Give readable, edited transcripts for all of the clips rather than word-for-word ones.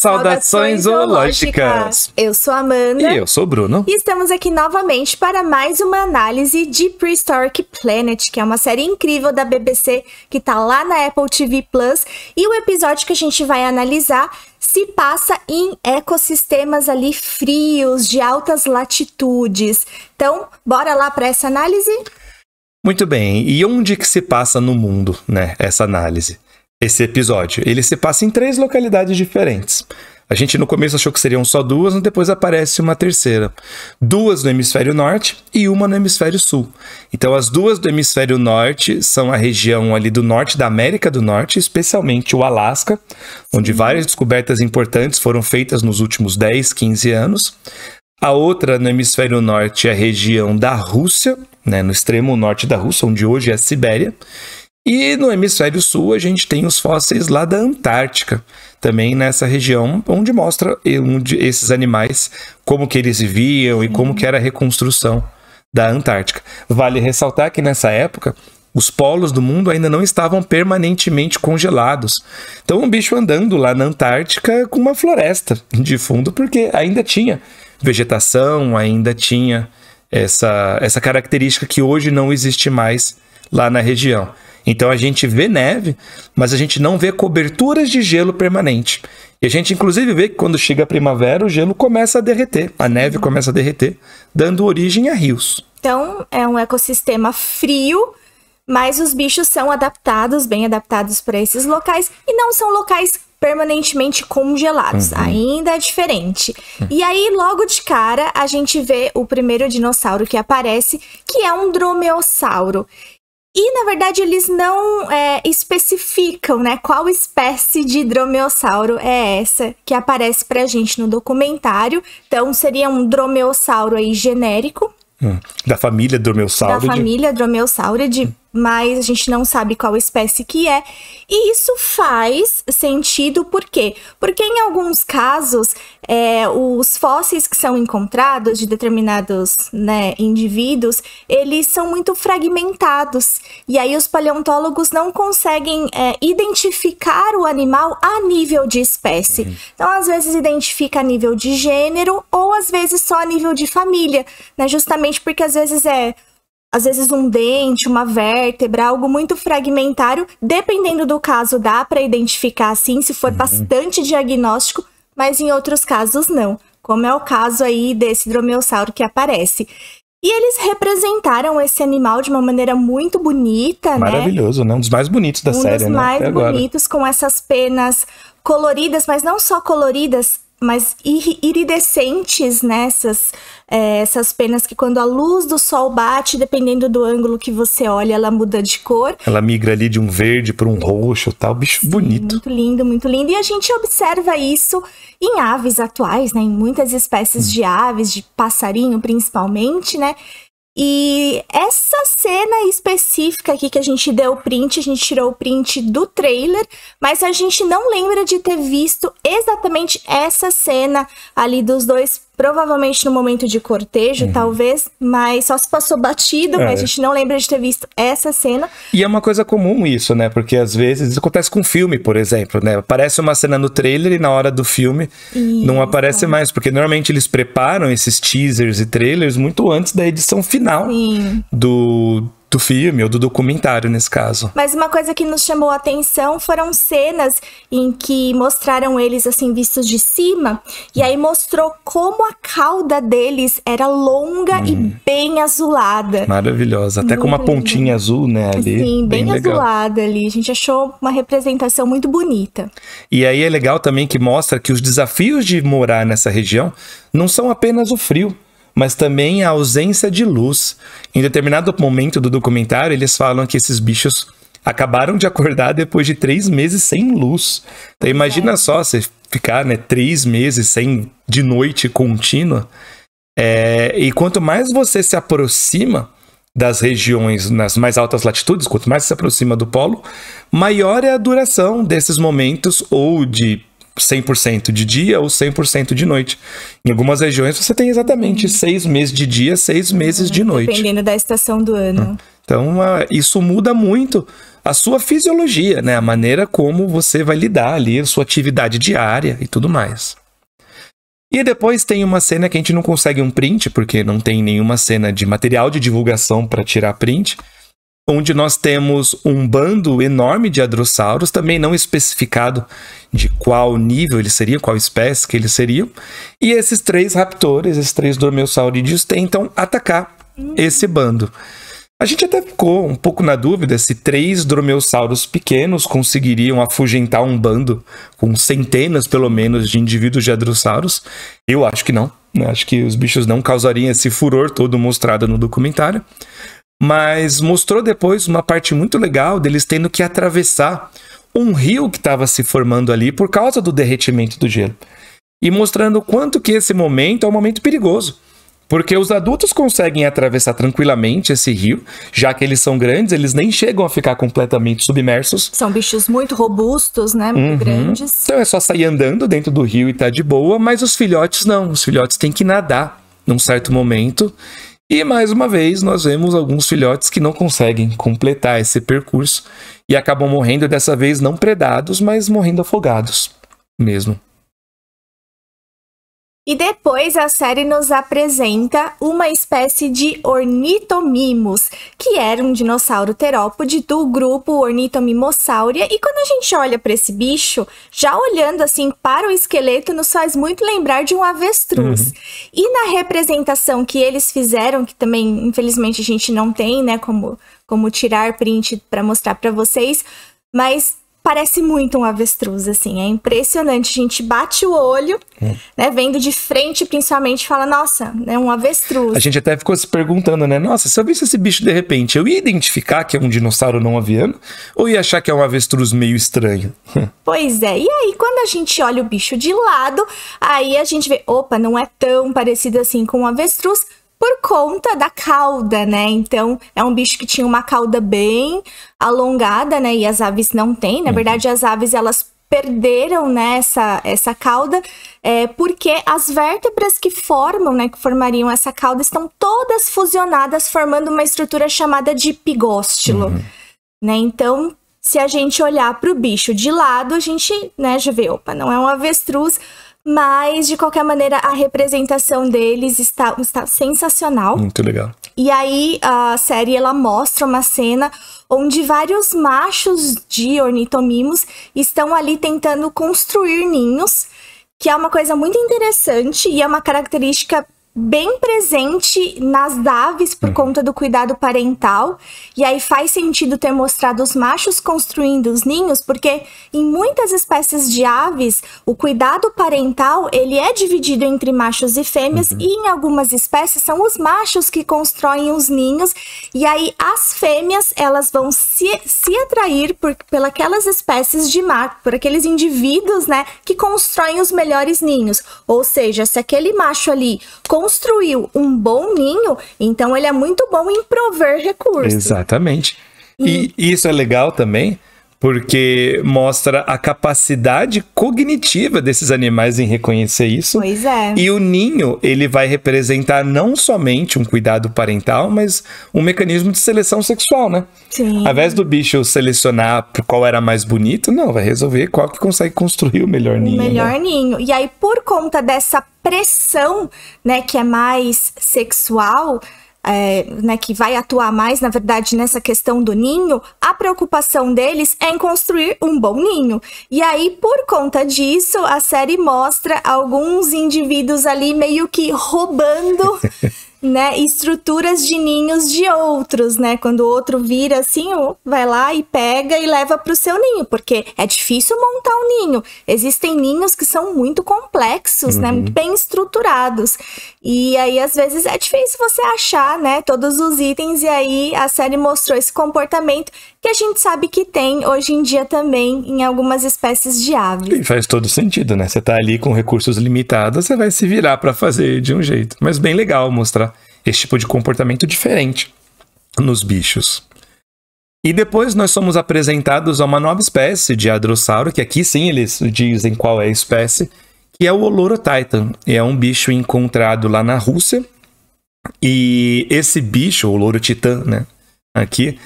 Saudações zoológicas! Eu sou a Amanda. E eu sou o Bruno. E estamos aqui novamente para mais uma análise de Prehistoric Planet, que é uma série incrível da BBC que tá lá na Apple TV+. E o episódio que a gente vai analisar se passa em ecossistemas ali frios, de altas latitudes. Então, bora lá para essa análise? Muito bem. E onde que se passa no mundo, né, essa análise? Esse episódio, ele se passa em 3 localidades diferentes. A gente no começo achou que seriam só 2, mas depois aparece uma terceira. 2 no hemisfério norte e uma no hemisfério sul. Então as 2 do hemisfério norte são a região ali do norte da América do Norte, especialmente o Alasca, onde várias descobertas importantes foram feitas nos últimos 10, 15 anos. A outra no hemisfério norte é a região da Rússia, né, no extremo norte da Rússia, onde hoje é a Sibéria. E no hemisfério sul a gente tem os fósseis lá da Antártica, também nessa região onde mostra esses animais, como que eles viviam e como que era a reconstrução da Antártica. Vale ressaltar que nessa época os polos do mundo ainda não estavam permanentemente congelados. Então um bicho andando lá na Antártica com uma floresta de fundo, porque ainda tinha vegetação, ainda tinha essa característica que hoje não existe mais lá na região. Então a gente vê neve, mas a gente não vê coberturas de gelo permanente. E a gente inclusive vê que quando chega a primavera o gelo começa a derreter, a neve começa a derreter, dando origem a rios. Então é um ecossistema frio, mas os bichos são adaptados, bem adaptados para esses locais, e não são locais permanentemente congelados, ainda é diferente. E aí, logo de cara, a gente vê o primeiro dinossauro que aparece, que é um dromeossauro. E, na verdade, eles não especificam, né, qual espécie de dromeossauro é essa que aparece pra gente no documentário. Então, seria um dromeossauro aí genérico. Da família Dromeosauridae. Da família Dromeosauridae, mas a gente não sabe qual espécie que é. E isso faz sentido, por quê? Porque em alguns casos, os fósseis que são encontrados de determinados, né, indivíduos, eles são muito fragmentados. E aí os paleontólogos não conseguem identificar o animal a nível de espécie. Então, às vezes, identifica a nível de gênero ou, às vezes, só a nível de família, né? Justamente porque, às vezes um dente, uma vértebra, algo muito fragmentário. Dependendo do caso, dá para identificar assim, se for bastante diagnóstico, mas em outros casos não, como é o caso aí desse dromeossauro que aparece. E eles representaram esse animal de uma maneira muito bonita, Maravilhoso, né? Um dos mais bonitos da série, né? Um dos mais bonitos, com essas penas coloridas, mas não só coloridas, mas iridescentes, né? Essas penas que quando a luz do sol bate, dependendo do ângulo que você olha, ela muda de cor. Ela migra ali de um verde para um roxo, tal, bicho bonito. Muito lindo, muito lindo. E a gente observa isso em aves atuais, né? Em muitas espécies de aves, de passarinho principalmente, né? E essa cena específica aqui que a gente deu o print, a gente tirou o print do trailer, mas a gente não lembra de ter visto exatamente essa cena ali dos dois, provavelmente no momento de cortejo, talvez, mas só se passou batido, mas a gente não lembra de ter visto essa cena. E é uma coisa comum isso, né? Porque às vezes isso acontece com filme, por exemplo, né? Aparece uma cena no trailer e na hora do filme não aparece mais, porque normalmente eles preparam esses teasers e trailers muito antes da edição final do filme ou do documentário, nesse caso. Mas uma coisa que nos chamou a atenção foram cenas em que mostraram eles assim vistos de cima, e aí mostrou como a cauda deles era longa e bem azulada. Maravilhosa, até com uma pontinha azul, né, ali. Sim, bem legal. azulada ali. A gente achou uma representação muito bonita. E aí é legal também que mostra que os desafios de morar nessa região não são apenas o frio, mas também a ausência de luz. Em determinado momento do documentário, eles falam que esses bichos acabaram de acordar depois de 3 meses sem luz. Então imagina só, você ficar, né, 3 meses de noite contínua. E quanto mais você se aproxima das regiões nas mais altas latitudes, quanto mais você se aproxima do polo, maior é a duração desses momentos, ou de 100% de dia ou 100% de noite. Em algumas regiões você tem exatamente 6 meses de dia, 6 meses de noite. Dependendo da estação do ano. Então isso muda muito a sua fisiologia, né? A maneira como você vai lidar ali, a sua atividade diária e tudo mais. E depois tem uma cena que a gente não consegue um print, porque não tem nenhuma cena de material de divulgação para tirar print, onde nós temos um bando enorme de hadrossauros, também não especificado de qual nível eles seriam, qual espécie que eles seriam, e esses 3 raptores, esses 3 dromeossaurídeos tentam atacar esse bando. A gente até ficou um pouco na dúvida se 3 dromeossauros pequenos conseguiriam afugentar um bando com centenas, pelo menos, de indivíduos de hadrossauros. Eu acho que não, né? Acho que os bichos não causariam esse furor todo mostrado no documentário. Mas mostrou depois uma parte muito legal deles tendo que atravessar um rio que estava se formando ali por causa do derretimento do gelo. E mostrando o quanto que esse momento é um momento perigoso. Porque os adultos conseguem atravessar tranquilamente esse rio, já que eles são grandes, eles nem chegam a ficar completamente submersos. São bichos muito robustos, né? Muito grandes. Então é só sair andando dentro do rio e tá de boa, mas os filhotes não. Os filhotes têm que nadar num certo momento. E mais uma vez nós vemos alguns filhotes que não conseguem completar esse percurso e acabam morrendo, dessa vez não predados, mas morrendo afogados mesmo. E depois a série nos apresenta uma espécie de Ornithomimus, que era um dinossauro terópode do grupo Ornithomimosauria. E quando a gente olha para esse bicho, já olhando assim para o esqueleto, nos faz muito lembrar de um avestruz. E na representação que eles fizeram, que também infelizmente a gente não tem, né, como tirar print para mostrar para vocês, mas parece muito um avestruz, assim, é impressionante. A gente bate o olho, né, vendo de frente, principalmente, fala, nossa, é um avestruz. A gente até ficou se perguntando, né, nossa, se eu visse esse bicho de repente, eu ia identificar que é um dinossauro não aviano ou ia achar que é um avestruz meio estranho? Pois é, e aí quando a gente olha o bicho de lado, aí a gente vê, opa, não é tão parecido assim com um avestruz, por conta da cauda, né? Então, é um bicho que tinha uma cauda bem alongada, né? E as aves não têm. Na verdade, as aves, elas perderam, né, essa cauda, porque as vértebras que formam, né, que formariam essa cauda, estão todas fusionadas, formando uma estrutura chamada de epigóstilo, né? Então, se a gente olhar para o bicho de lado, a gente, né, já vê, opa, não é um avestruz, mas, de qualquer maneira, a representação deles está sensacional. Muito legal. E aí, a série, ela mostra uma cena onde vários machos de ornitomimos estão ali tentando construir ninhos, que é uma coisa muito interessante e é uma característica bem presente nas aves por conta do cuidado parental. E aí faz sentido ter mostrado os machos construindo os ninhos, porque em muitas espécies de aves, o cuidado parental, ele é dividido entre machos e fêmeas, e em algumas espécies são os machos que constroem os ninhos, e aí as fêmeas, elas vão se atrair pelas espécies de macho, por aqueles indivíduos, né, que constroem os melhores ninhos. Ou seja, se aquele macho ali construiu um bom ninho, então ele é muito bom em prover recursos. Exatamente. E isso é legal também, porque mostra a capacidade cognitiva desses animais em reconhecer isso. Pois é. E o ninho, ele vai representar não somente um cuidado parental, mas um mecanismo de seleção sexual, né? Sim. Ao invés do bicho selecionar qual era mais bonito, não, vai resolver qual que consegue construir o melhor ninho. O melhor ninho. E aí, por conta dessa pressão, né, que é mais sexual, né, que vai atuar mais, na verdade, nessa questão do ninho, a preocupação deles é em construir um bom ninho. E aí, por conta disso, a série mostra alguns indivíduos ali meio que roubando né, estruturas de ninhos de outros, né? Quando o outro vira assim, vai lá e pega e leva para o seu ninho, porque é difícil montar um ninho. Existem ninhos que são muito complexos, né? Muito bem estruturados. E aí, às vezes, é difícil você achar, né, todos os itens, e aí a série mostrou esse comportamento que a gente sabe que tem hoje em dia também em algumas espécies de aves. E faz todo sentido, né? Você tá ali com recursos limitados, você vai se virar para fazer de um jeito. Mas bem legal mostrar esse tipo de comportamento diferente nos bichos. E depois nós somos apresentados a uma nova espécie de hadrossauro, que aqui sim eles dizem qual é a espécie, que é o Olorotitan. É um bicho encontrado lá na Rússia. E esse bicho, o Olorotitã, né, aqui,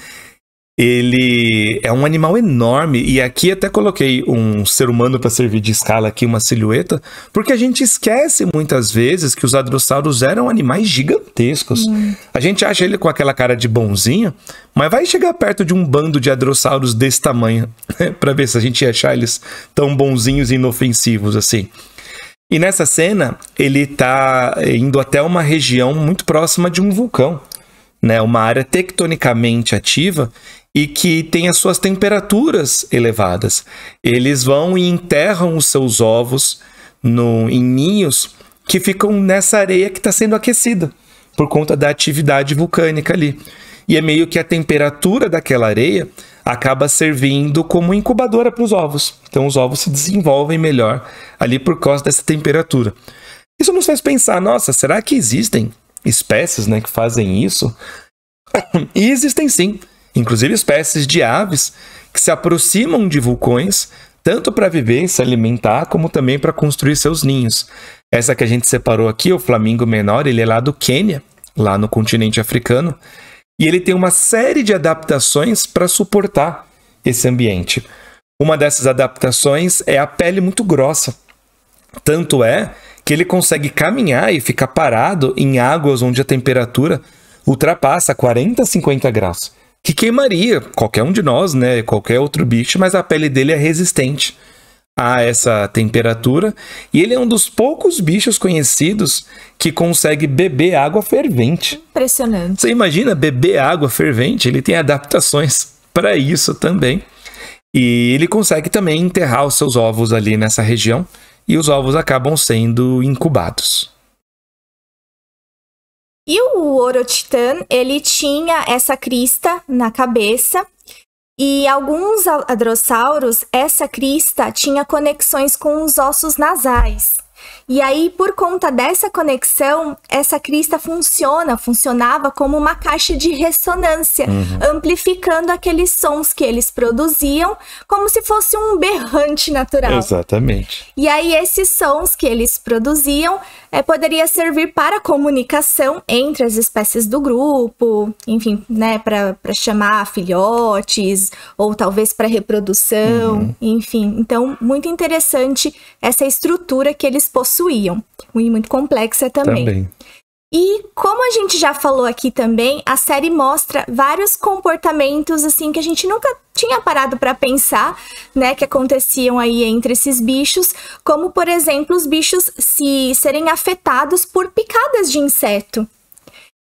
Ele é um animal enorme, e aqui até coloquei um ser humano para servir de escala aqui, uma silhueta, porque a gente esquece muitas vezes que os hadrossauros eram animais gigantescos. A gente acha ele com aquela cara de bonzinho, mas vai chegar perto de um bando de hadrossauros desse tamanho, né, para ver se a gente ia achar eles tão bonzinhos e inofensivos assim. E nessa cena, ele tá indo até uma região muito próxima de um vulcão, né, uma área tectonicamente ativa, e que tem as suas temperaturas elevadas. Eles vão e enterram os seus ovos em ninhos que ficam nessa areia que está sendo aquecida por conta da atividade vulcânica ali. E é meio que a temperatura daquela areia acaba servindo como incubadora para os ovos. Então os ovos se desenvolvem melhor ali por causa dessa temperatura. Isso nos faz pensar, nossa, será que existem espécies, né, que fazem isso? E existem sim. Inclusive espécies de aves que se aproximam de vulcões, tanto para viver e se alimentar, como também para construir seus ninhos. Essa que a gente separou aqui, o flamingo menor, ele é lá do Quênia, lá no continente africano, e ele tem uma série de adaptações para suportar esse ambiente. Uma dessas adaptações é a pele muito grossa. Tanto é que ele consegue caminhar e ficar parado em águas onde a temperatura ultrapassa 40 a 50 graus. Que queimaria qualquer um de nós, né? Qualquer outro bicho, mas a pele dele é resistente a essa temperatura. E ele é um dos poucos bichos conhecidos que consegue beber água fervente. Impressionante. Você imagina beber água fervente? Ele tem adaptações para isso também. E ele consegue também enterrar os seus ovos ali nessa região. E os ovos acabam sendo incubados. E o Orotitã, ele tinha essa crista na cabeça, e alguns hadrossauros, essa crista tinha conexões com os ossos nasais. E aí, por conta dessa conexão, essa crista funcionava como uma caixa de ressonância, amplificando aqueles sons que eles produziam, como se fosse um berrante natural. Exatamente. E aí, esses sons que eles produziam poderia servir para comunicação entre as espécies do grupo, enfim, né, para chamar filhotes, ou talvez para reprodução, enfim. Então, muito interessante essa estrutura que eles possuíam. E muito complexa também. E como a gente já falou aqui também, a série mostra vários comportamentos assim que a gente nunca tinha parado para pensar, né, que aconteciam aí entre esses bichos, como por exemplo os bichos serem afetados por picadas de inseto.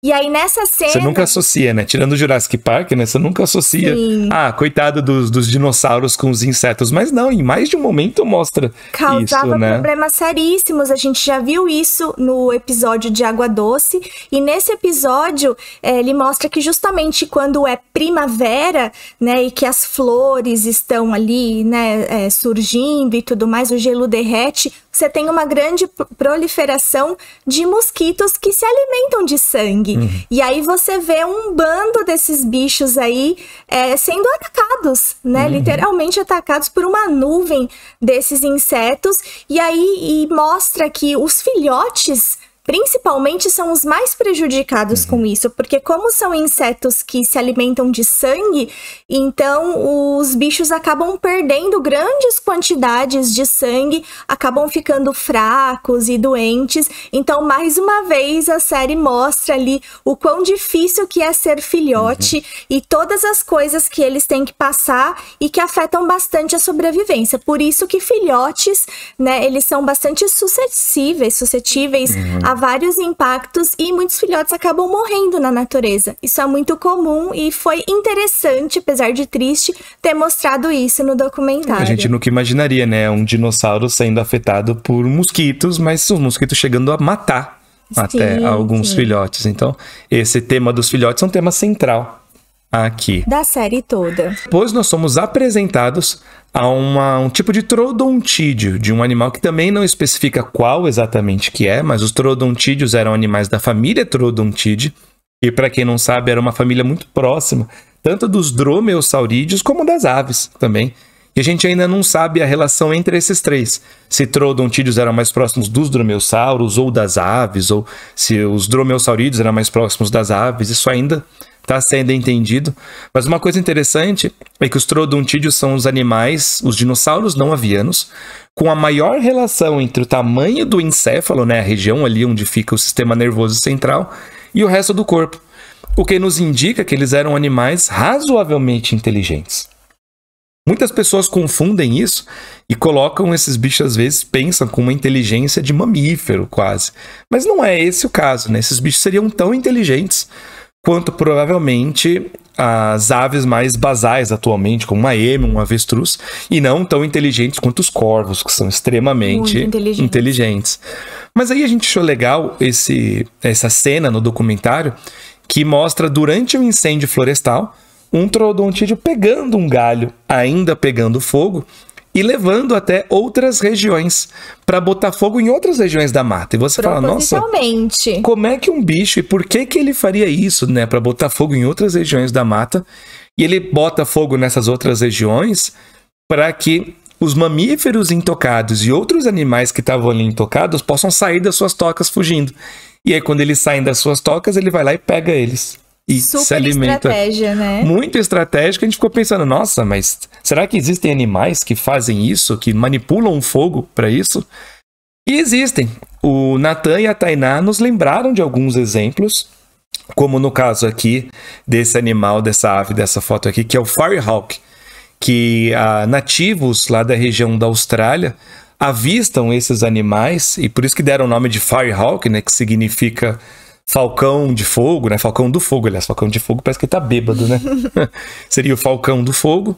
E aí nessa cena... Você nunca associa, né? Tirando o Jurassic Park, né? Você nunca associa... Sim. Ah, coitado dos dinossauros com os insetos. Mas não, em mais de um momento mostra Causava isso, né? problemas seríssimos. A gente já viu isso no episódio de Água Doce. E nesse episódio, ele mostra que justamente quando é primavera, né? E que as flores estão ali, né? Surgindo e tudo mais, o gelo derrete. Você tem uma grande proliferação de mosquitos que se alimentam de sangue. E aí você vê um bando desses bichos aí sendo atacados, né? Literalmente atacados por uma nuvem desses insetos. E aí mostra que os filhotes, principalmente, são os mais prejudicados com isso, porque como são insetos que se alimentam de sangue, então os bichos acabam perdendo grandes quantidades de sangue, acabam ficando fracos e doentes. Então, mais uma vez, a série mostra ali o quão difícil que é ser filhote e todas as coisas que eles têm que passar e que afetam bastante a sobrevivência. Por isso que filhotes, né, eles são bastante suscetíveis a vários impactos, e muitos filhotes acabam morrendo na natureza. Isso é muito comum e foi interessante, apesar de triste, ter mostrado isso no documentário. A gente nunca imaginaria, né? Um dinossauro sendo afetado por mosquitos, mas os mosquitos chegando a matar até alguns filhotes. Então, esse tema dos filhotes é um tema central aqui. Da série toda. Depois nós somos apresentados a um tipo de troodontídeo, de um animal que também não especifica qual exatamente que é, mas os troodontídeos eram animais da família Troodontidae, e para quem não sabe, era uma família muito próxima, tanto dos dromeossaurídeos como das aves também. E a gente ainda não sabe a relação entre esses três. Se troodontídeos eram mais próximos dos dromeossauros ou das aves, ou se os dromeossaurídeos eram mais próximos das aves. Isso ainda está sendo entendido. Mas uma coisa interessante é que os troodontídeos são os animais, os dinossauros não avianos, com a maior relação entre o tamanho do encéfalo, né, a região ali onde fica o sistema nervoso central, e o resto do corpo. O que nos indica que eles eram animais razoavelmente inteligentes. Muitas pessoas confundem isso e colocam esses bichos, às vezes, pensam com uma inteligência de mamífero, quase. Mas não é esse o caso, né? Esses bichos seriam tão inteligentes quanto, provavelmente, as aves mais basais atualmente, como uma ema, um avestruz, e não tão inteligentes quanto os corvos, que são extremamente inteligentes. Mas aí a gente achou legal essa cena no documentário que mostra, durante o incêndio florestal, um troodontídeo pegando um galho, ainda pegando fogo, e levando até outras regiões para botar fogo em outras regiões da mata. E você fala, nossa, como é que um bicho, e por que ele faria isso, né, para botar fogo em outras regiões da mata? E ele bota fogo nessas outras regiões para que os mamíferos intocados e outros animais que estavam ali intocados possam sair das suas tocas fugindo. E aí, quando eles saem das suas tocas, ele vai lá e pega eles. E super se alimenta. Estratégia, né? Muito estratégica. A gente ficou pensando, nossa, mas será que existem animais que fazem isso, que manipulam o fogo para isso? E existem. O Nathan e a Tainá nos lembraram de alguns exemplos, como no caso aqui desse animal, dessa ave, dessa foto aqui, que é o Firehawk, que nativos lá da região da Austrália avistam esses animais, e por isso que deram o nome de Firehawk, né, que significa falcão de fogo, né? Falcão do fogo, aliás, falcão de fogo parece que tá bêbado, né? Seria o falcão do fogo,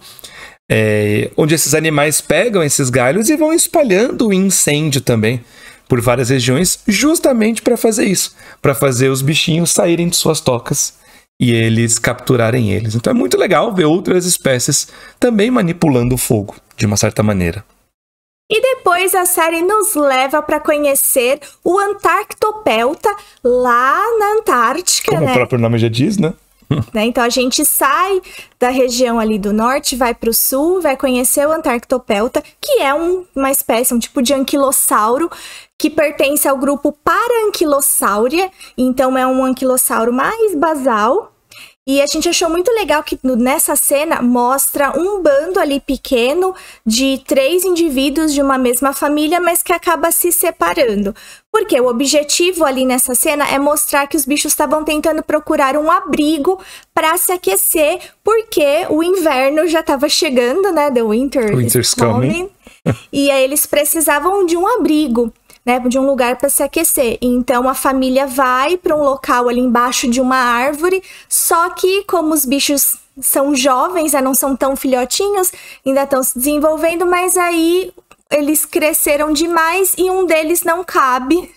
onde esses animais pegam esses galhos e vão espalhando o incêndio também por várias regiões, justamente para fazer isso, para fazer os bichinhos saírem de suas tocas e eles capturarem eles. Então é muito legal ver outras espécies também manipulando o fogo, de uma certa maneira. E depois a série nos leva para conhecer o Antarctopelta lá na Antártica, Como o próprio nome já diz, né? Então a gente sai da região ali do norte, vai para o sul, vai conhecer o Antarctopelta, que é uma espécie, um tipo de anquilossauro que pertence ao grupo Paranquilosauria. Então é um anquilossauro mais basal. E a gente achou muito legal que nessa cena mostra um bando ali pequeno de 3 indivíduos de uma mesma família, mas que acaba se separando. Porque o objetivo ali nessa cena é mostrar que os bichos estavam tentando procurar um abrigo para se aquecer, porque o inverno já estava chegando, né? The winter's coming. E aí eles precisavam de um abrigo, né, de um lugar para se aquecer. Então a família vai para um local ali embaixo de uma árvore, só que como os bichos são jovens, não são tão filhotinhos, ainda estão se desenvolvendo, mas aí eles cresceram demais e um deles não cabe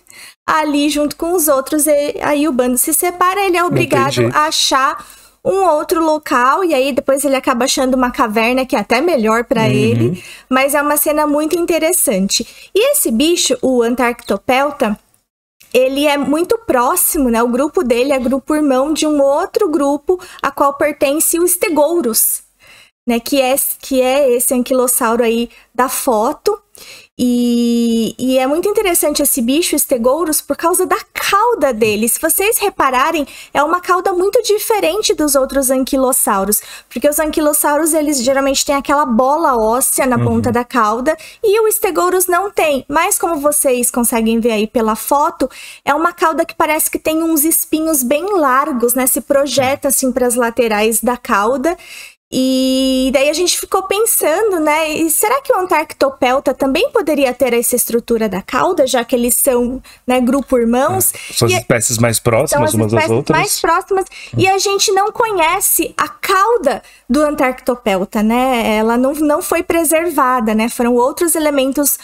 ali junto com os outros, e aí o bando se separa, ele é obrigado a achar um outro local, e aí depois ele acaba achando uma caverna que é até melhor para ele, mas é uma cena muito interessante. E esse bicho, o Antarctopelta, ele é muito próximo, né? O grupo dele é grupo irmão de um outro grupo a qual pertence o Stegourus, né? Que é esse anquilossauro aí da foto. E é muito interessante esse bicho, o Stegourus, por causa da cauda dele. Se vocês repararem, é uma cauda muito diferente dos outros anquilossauros, porque os anquilossauros, eles geralmente têm aquela bola óssea na ponta da cauda, e o Stegourus não tem. Mas como vocês conseguem ver aí pela foto, é uma cauda que parece que tem uns espinhos bem largos, né? Se projeta assim para as laterais da cauda. E daí a gente ficou pensando, né, e será que o Antarctopelta também poderia ter essa estrutura da cauda, já que eles são, né, grupo irmãos? São as espécies mais próximas umas das outras. Mais próximas, e a gente não conhece a cauda do Antarctopelta, né, ela não foi preservada, né, foram outros elementos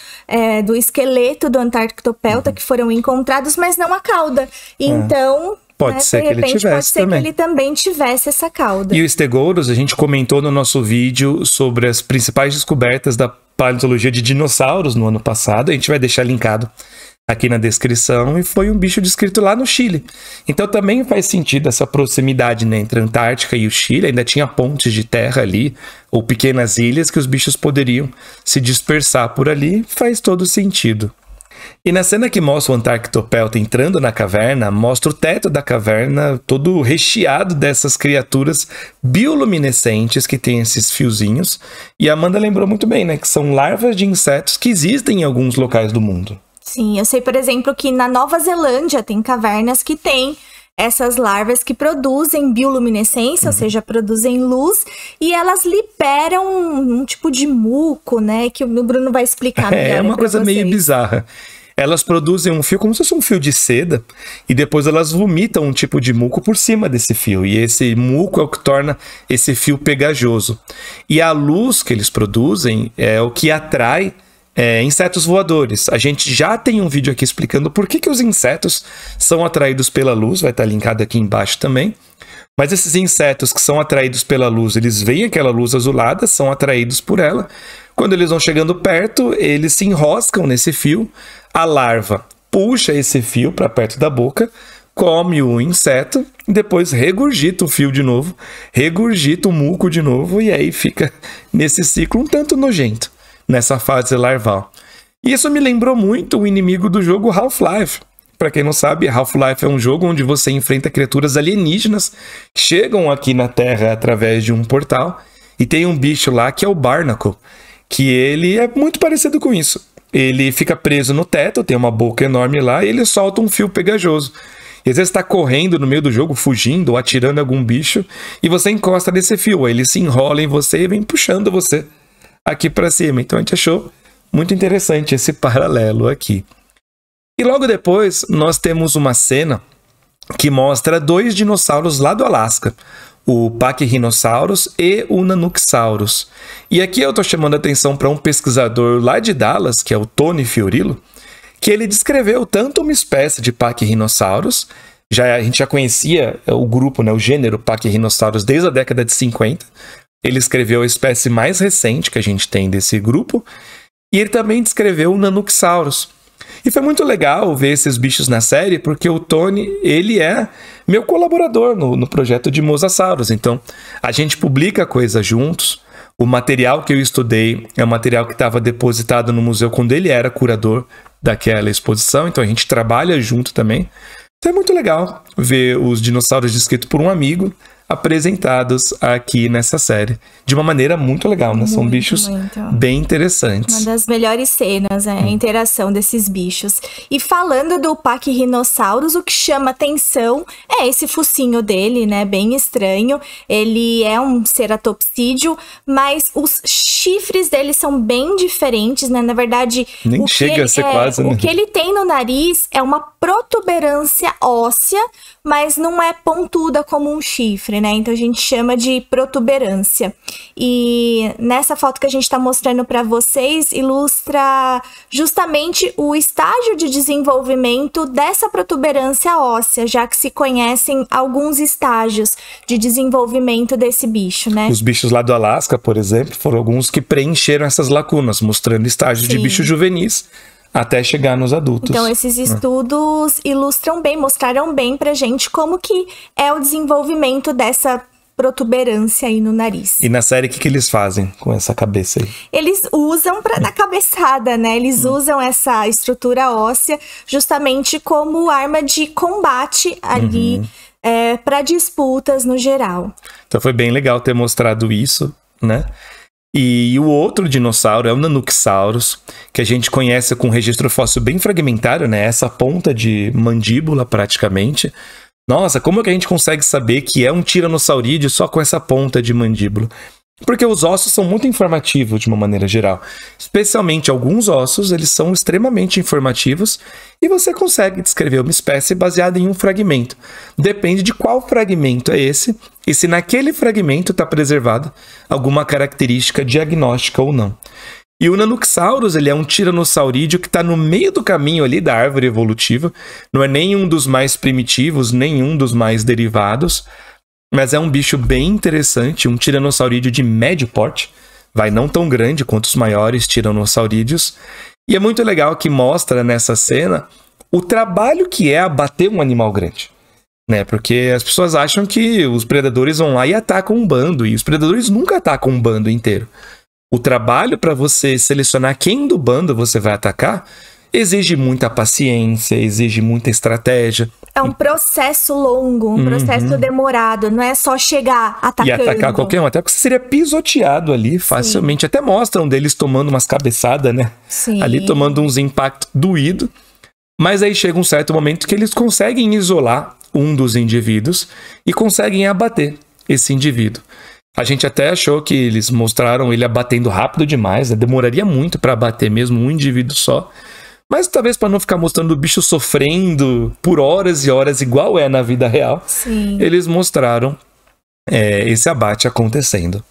do esqueleto do Antarctopelta que foram encontrados, mas não a cauda. Então... Pode ser que ele tivesse pode ser também. Que ele também tivesse essa cauda. E o Stegourus, a gente comentou no nosso vídeo sobre as principais descobertas da paleontologia de dinossauros no ano passado. A gente vai deixar linkado aqui na descrição, e foi um bicho descrito lá no Chile. Então também faz sentido essa proximidade, né, entre a Antártica e o Chile. Ainda tinha pontes de terra ali, ou pequenas ilhas que os bichos poderiam se dispersar por ali. Faz todo sentido. E na cena que mostra o Antarctopelta entrando na caverna, mostra o teto da caverna todo recheado dessas criaturas bioluminescentes que tem esses fiozinhos. E a Amanda lembrou muito bem, né, que são larvas de insetos que existem em alguns locais do mundo. Sim, eu sei, por exemplo, que na Nova Zelândia tem cavernas que tem essas larvas que produzem bioluminescência, ou seja, produzem luz, e elas liberam um tipo de muco, né, que o Bruno vai explicar melhor. É uma coisa meio bizarra. Elas produzem um fio como se fosse um fio de seda, e depois elas vomitam um tipo de muco por cima desse fio, e esse muco é o que torna esse fio pegajoso. E a luz que eles produzem é o que atrai insetos voadores. A gente já tem um vídeo aqui explicando por que os insetos são atraídos pela luz, vai estar linkado aqui embaixo também. Mas esses insetos que são atraídos pela luz, eles veem aquela luz azulada, são atraídos por ela. Quando eles vão chegando perto, eles se enroscam nesse fio, a larva puxa esse fio para perto da boca, come o inseto, depois regurgita o fio de novo, regurgita o muco de novo, e aí fica nesse ciclo um tanto nojento, nessa fase larval. E isso me lembrou muito o inimigo do jogo Half-Life. Para quem não sabe, Half-Life é um jogo onde você enfrenta criaturas alienígenas que chegam aqui na Terra através de um portal, e tem um bicho lá que é o Barnacle, que ele é muito parecido com isso. Ele fica preso no teto, tem uma boca enorme lá, e ele solta um fio pegajoso. E às vezes está correndo no meio do jogo, fugindo ou atirando algum bicho, e você encosta nesse fio, aí ele se enrola em você e vem puxando você aqui para cima. Então a gente achou muito interessante esse paralelo aqui. E logo depois nós temos uma cena que mostra 2 dinossauros lá do Alasca, o Pachyrhinosaurus e o Nanooksaurus. E aqui eu estou chamando a atenção para um pesquisador lá de Dallas, que é o Tony Fiorillo, que ele descreveu tanto uma espécie de Pachyrhinosaurus, a gente já conhecia o grupo, né, o gênero Pachyrhinosaurus desde a década de 50, ele escreveu a espécie mais recente que a gente tem desse grupo, e ele também descreveu o Nanooksaurus. E foi muito legal ver esses bichos na série, porque o Tony, ele é meu colaborador no projeto de Mosasaurus. Então, a gente publica coisas juntos. O material que eu estudei é um material que estava depositado no museu quando ele era curador daquela exposição. Então, a gente trabalha junto também. Então, é muito legal ver os dinossauros descritos por um amigo apresentados aqui nessa série de uma maneira muito legal, né? São bichos bem interessantes. Uma das melhores cenas, a interação desses bichos. E falando do Pachyrhinosaurus, o que chama atenção é esse focinho dele, né? Bem estranho. Ele é um ceratopsídeo, mas os chifres dele são bem diferentes, né? Na verdade, nem chega a ser quase, né? O que ele tem no nariz é uma protuberância óssea, mas não é pontuda como um chifre, né? Então a gente chama de protuberância. E nessa foto que a gente está mostrando para vocês, ilustra justamente o estágio de desenvolvimento dessa protuberância óssea, já que se conhecem alguns estágios de desenvolvimento desse bicho, né? Os bichos lá do Alasca, por exemplo, foram alguns que preencheram essas lacunas, mostrando estágios de bichos juvenis até chegar nos adultos. Então, esses estudos ilustram bem, mostraram bem pra gente como que é o desenvolvimento dessa protuberância aí no nariz. E na série, o que eles fazem com essa cabeça aí? Eles usam pra dar cabeçada, né? Eles usam essa estrutura óssea justamente como arma de combate ali para disputas no geral. Então foi bem legal ter mostrado isso, né? E o outro dinossauro é o Nanooksaurus, que a gente conhece com um registro fóssil bem fragmentário, né? Essa ponta de mandíbula, praticamente. Nossa, como é que a gente consegue saber que é um tiranosaurídeo só com essa ponta de mandíbula? Porque os ossos são muito informativos de uma maneira geral. Especialmente alguns ossos, eles são extremamente informativos e você consegue descrever uma espécie baseada em um fragmento. Depende de qual fragmento é esse e se naquele fragmento está preservada alguma característica diagnóstica ou não. E o Nanooksaurus, ele é um tiranosaurídeo que está no meio do caminho ali da árvore evolutiva. Não é nenhum dos mais primitivos, nenhum dos mais derivados. Mas é um bicho bem interessante, um tiranosaurídeo de médio porte. Vai não tão grande quanto os maiores tiranossaurídeos. E é muito legal que mostra nessa cena o trabalho que é abater um animal grande. Né? Porque as pessoas acham que os predadores vão lá e atacam um bando, e os predadores nunca atacam um bando inteiro. O trabalho para você selecionar quem do bando você vai atacar exige muita paciência, exige muita estratégia. É um processo longo, um processo demorado, não é só chegar atacando. E atacar qualquer um, até porque você seria pisoteado ali facilmente. Sim. Até mostram deles tomando umas cabeçadas, né? Sim. Ali tomando uns impactos doídos. Mas aí chega um certo momento que eles conseguem isolar um dos indivíduos e conseguem abater esse indivíduo. A gente até achou que eles mostraram ele abatendo rápido demais, né? Demoraria muito para abater mesmo um indivíduo só. Mas talvez para não ficar mostrando o bicho sofrendo por horas e horas, igual é na vida real, Sim. eles mostraram esse abate acontecendo.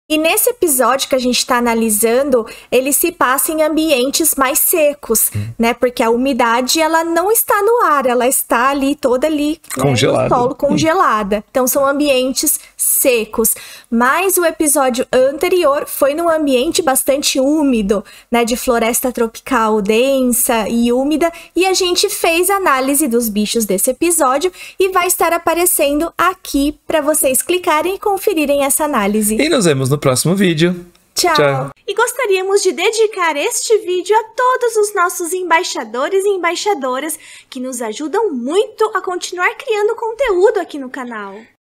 E nesse episódio que a gente está analisando, ele se passa em ambientes mais secos, né? Porque a umidade, ela não está no ar, ela está ali, toda ali, congelada, né, no solo, congelada. Então, são ambientes secos. Mas o episódio anterior foi num ambiente bastante úmido, né? De floresta tropical densa e úmida. E a gente fez análise dos bichos desse episódio e vai estar aparecendo aqui para vocês clicarem e conferirem essa análise. E nos vemos no próximo vídeo. Tchau! E gostaríamos de dedicar este vídeo a todos os nossos embaixadores e embaixadoras que nos ajudam muito a continuar criando conteúdo aqui no canal.